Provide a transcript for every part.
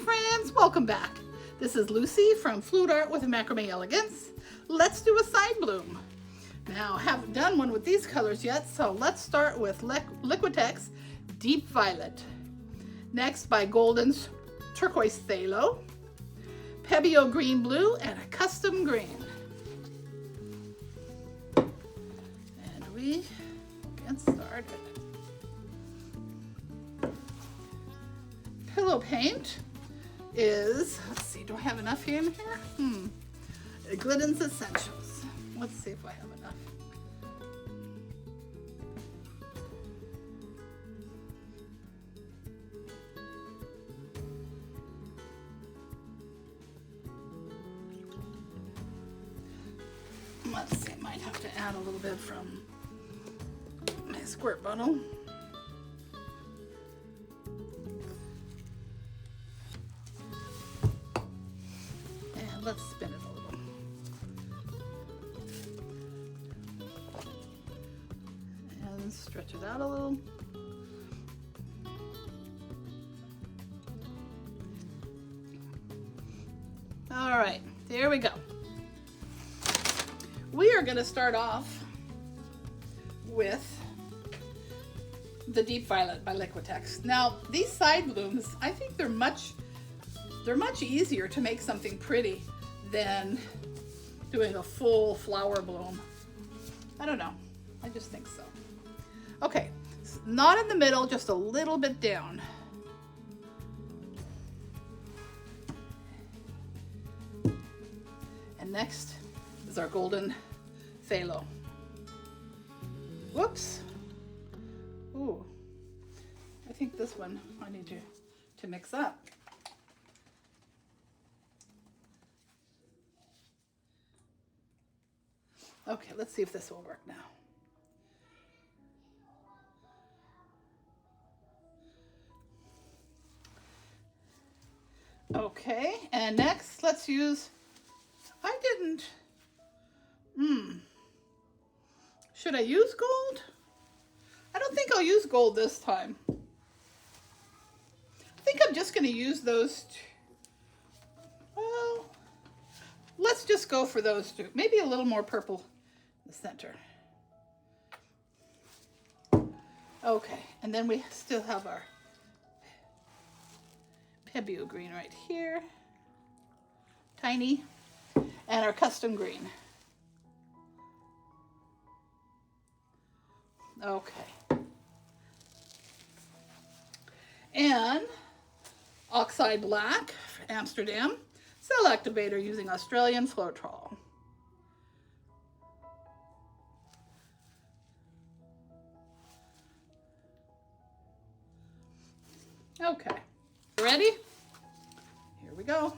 friends, welcome back. This is Lucy from Fluid Art with Macrame Elegance. Let's do a side bloom. Now, I haven't done one with these colors yet, so let's start with Liquitex Deep Violet. Next by Golden's Turquoise Phthalo, Pebeo Green Blue, and a custom green. And we get started. Pillow paint is, let's see, do I have enough in here? Gliddens Essentials. Let's see if I have enough. Let's see, I might have to add a little bit from my squirt bottle. And let's spin it a little. And stretch it out a little. All right, there we go. We are going to start off with the Deep Violet by Liquitex. Now, these side blooms, I think they're much easier to make something pretty than doing a full flower bloom. I don't know. I just think so. Okay, not in the middle, just a little bit down. And next is our Golden Phthalo. Whoops. Ooh. I think this one I need to mix up. Okay, let's see if this will work now. Okay, and next let's use, should I use gold? I don't think I'll use gold this time. I think I'm just going to use those two. Well, let's just go for those two. Maybe a little more purple in the center. Okay, and then we still have our Pebeo green right here. Tiny. And our custom green. Okay. And Oxide Black, Amsterdam, cell activator using Australian Floetrol. Okay, ready? Here we go.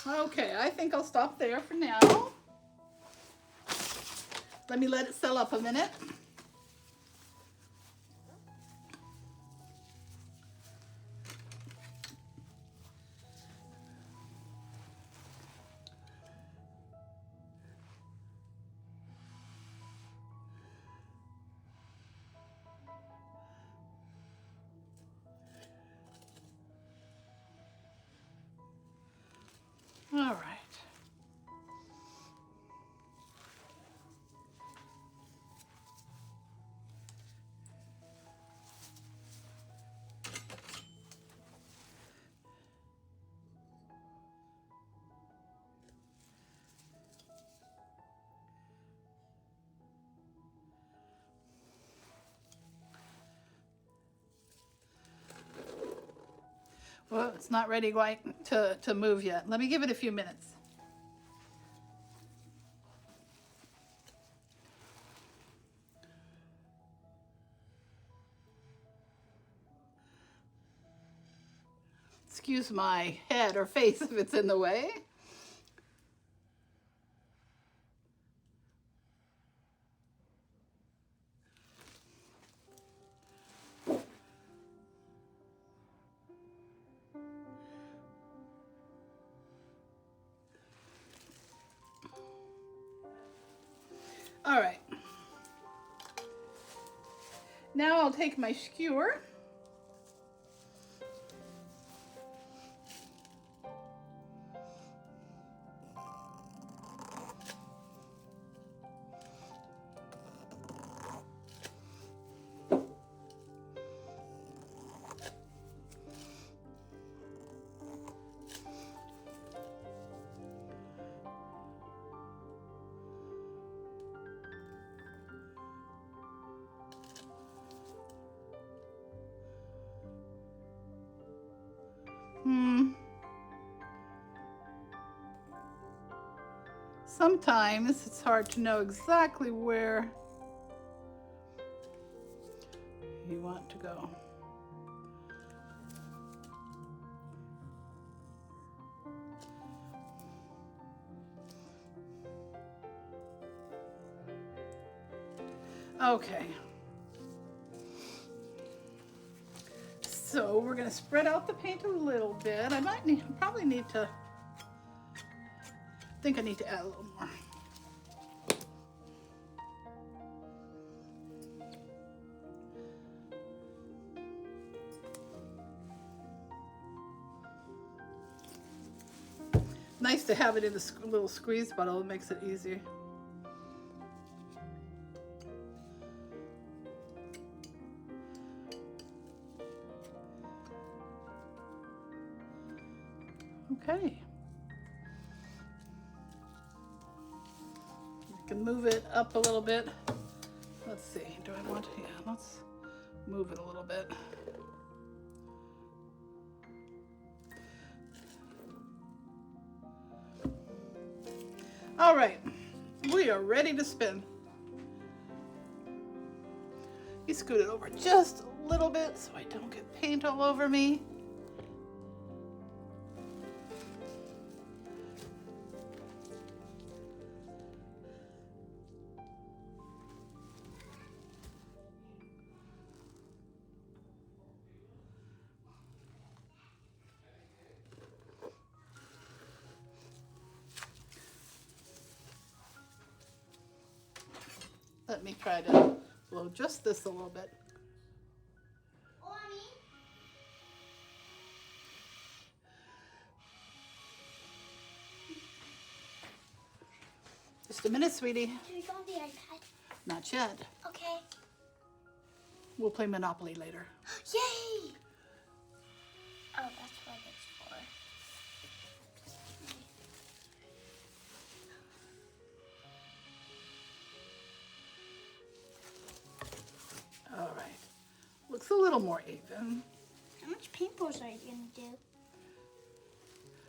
Okay, I think I'll stop there for now. Let me let it settle up a minute. All right. Well, it's not ready quite to move yet. Let me give it a few minutes. excuse my head or face if it's in the way. All right. Now I'll take my skewer. Sometimes it's hard to know exactly where you want to go. Okay. So we're going to spread out the paint a little bit. I probably need to, I think I need to add a little more. Nice to have it in the little squeeze bottle. It makes it easier. Okay. You can move it up a little bit. Let's see. Do I want to? Yeah, let's move it a little bit. All right, we are ready to spin. You scoot it over just a little bit so I don't get paint all over me. Let me try to blow just this a little bit. Just a minute, sweetie. Should we go on the iPad? Not yet. Okay. We'll play Monopoly later. Yay! Oh, that's what it's for. All right. Looks a little more even. How much paintballs are you gonna do?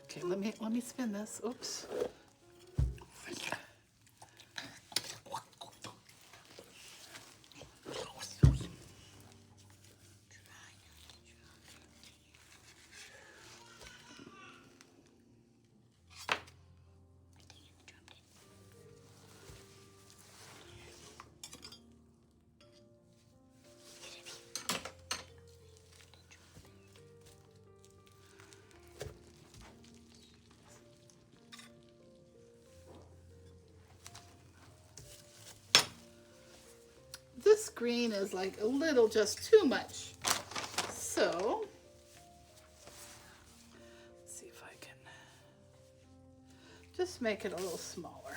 Okay, let me spin this. Oops. This green is like a little just too much. So, let's see if I can just make it a little smaller.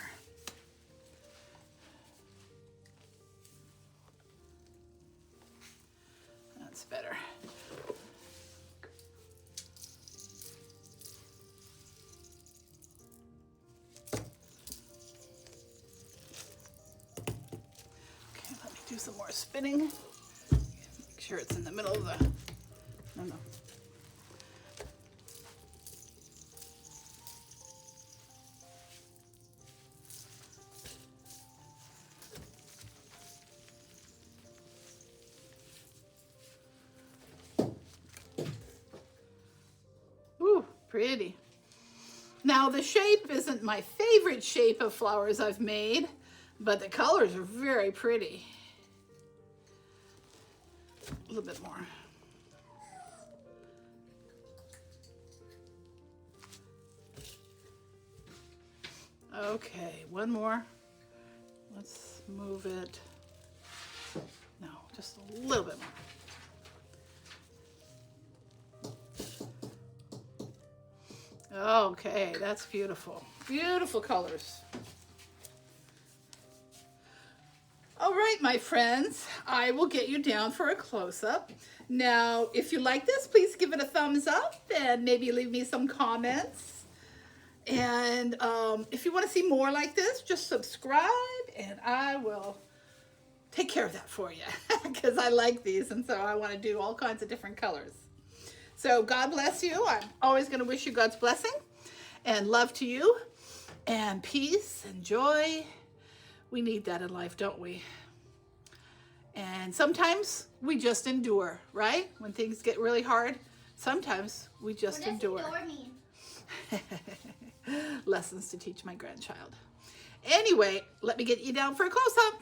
That's better. Do some more spinning. Make sure it's in the middle of the, no. pretty. Now the shape isn't my favorite shape of flowers I've made, but the colors are very pretty. A little bit more. Okay, one more. Let's move it. No, just a little bit more. Okay, that's beautiful. Beautiful colors. All right, my friends, I will get you down for a close-up. Now, if you like this, please give it a thumbs up and maybe leave me some comments. And if you want to see more like this, just subscribe and I will take care of that for you because I like these and so I want to do all kinds of different colors. So God bless you. I'm always going to wish you God's blessing and love to you and peace and joy. We need that in life, don't we? And sometimes we just endure, right? When things get really hard, sometimes we just endure. What does endure mean? Lessons to teach my grandchild. Anyway, let me get you down for a close-up.